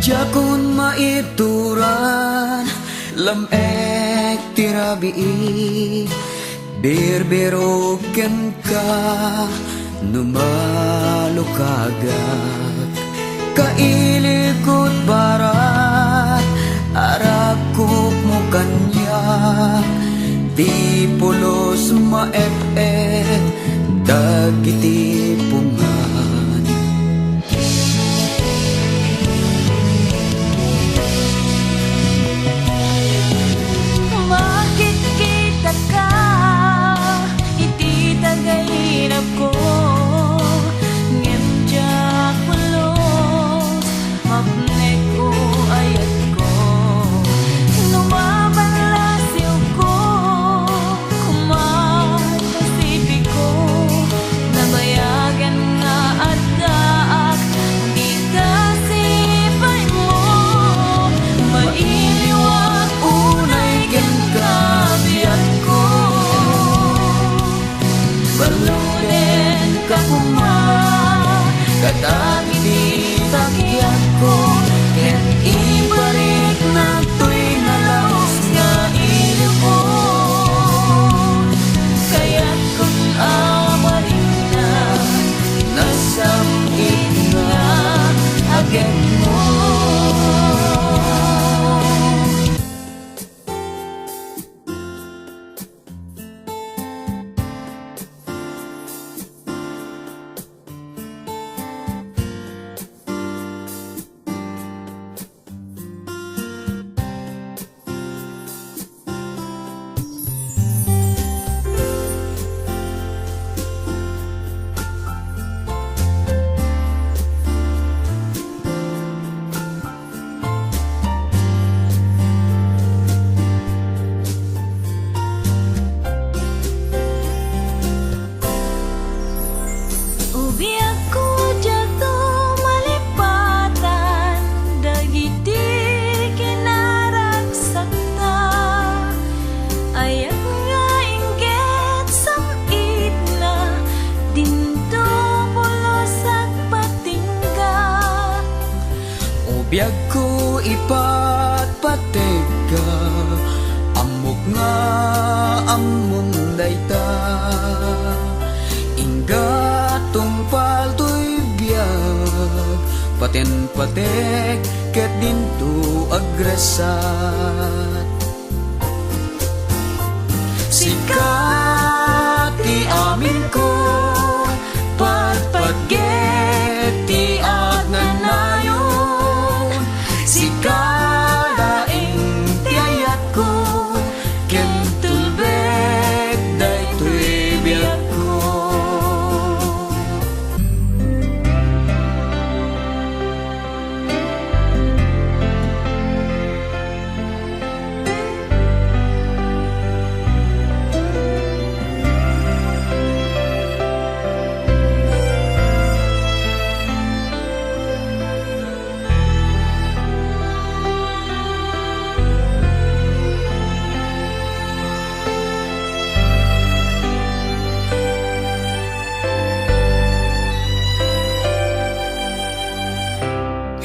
Jakun maituran lamek tirabii berberoken ka numalukagak kailikot barat arakop mo kanyak di pulos maep-ep dagiti pungan. Makikita ka iti tagainap ko ngepjak pulos mapnek ko ayat ko numabalasyo ko kuman pasipiko nabayagan nga addaak di kasipay mo mailiwag unay kabiyak ko baluden ka kuma kadami di takyak ko ken ibalik na to'y nalaos nga ilo ko kaya't kung amarin na nasamit nga agad mo. Ubiyak ko jato malipatan dagiti kinaragsakta ayak nga inggit samit na dinto pulos at patingga Ubiyag ko ipatpatega amok nga among dayta ingga tungpal to'y biyag paten-patek ket dinto agresat sikat ti amin ko patpatget ti agnanayon sikalaing ti ayat ko ken tulbek daytoy biyak ko.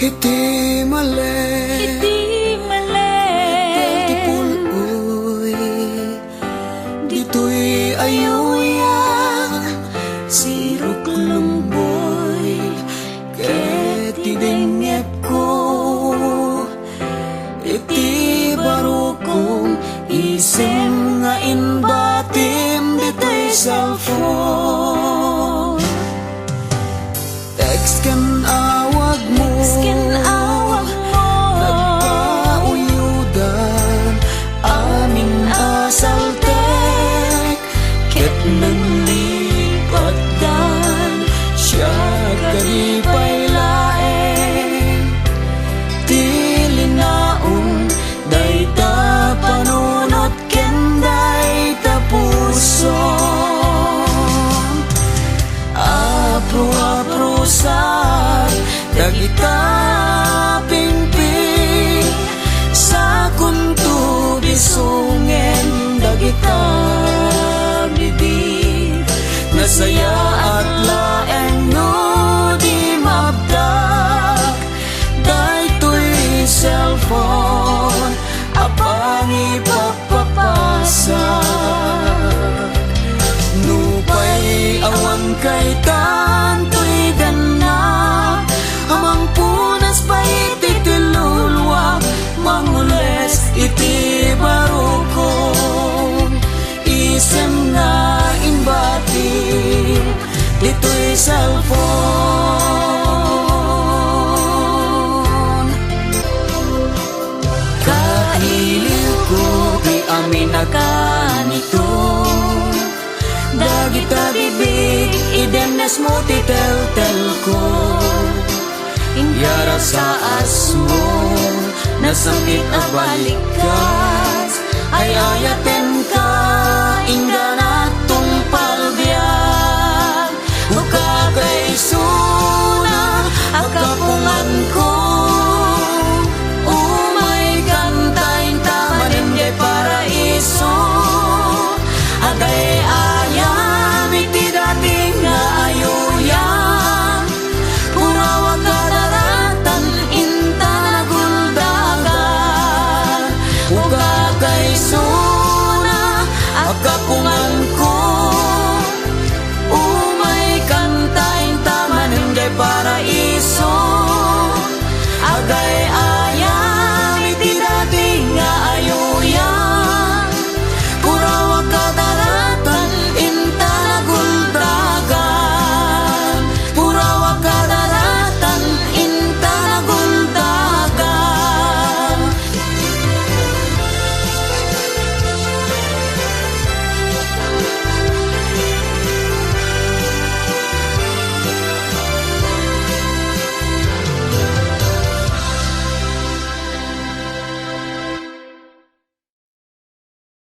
Iti mali Dati puloy dito'y ayuya sirok lumboy ket idengep ko iti barukong isem nga inbatim dito'y cellphone text kan awag mo nagpauyudan amin asaltek ket nanlipatan siya kalipay laeng tilinaong dayta panunot ken dayta puso apro-aprosar dagita pingping sa kunto bisungen dagita bibig nasaya at laeng no di mabdak daytoy Nupay awan kay tantoy gana, amang punas pa iti tilulwa, mangules iti barukong, isem nga imbati dito'y cellphone. Kailiw ko di amin na kanito, dagita bibig idenes mo titel-tel ko, yara sa asmo nasambit a balikas, ay ayaten ka ingga na tungpal biyan, uka kay suna akapungan ko, umay kantayin tamanin jay paraiso, agay ayam iti dating nga ayuyan, purawag kadaratan inta naguldagan, uka kay suna akapungan ko, umay kantayin tamanin jay paraiso, agay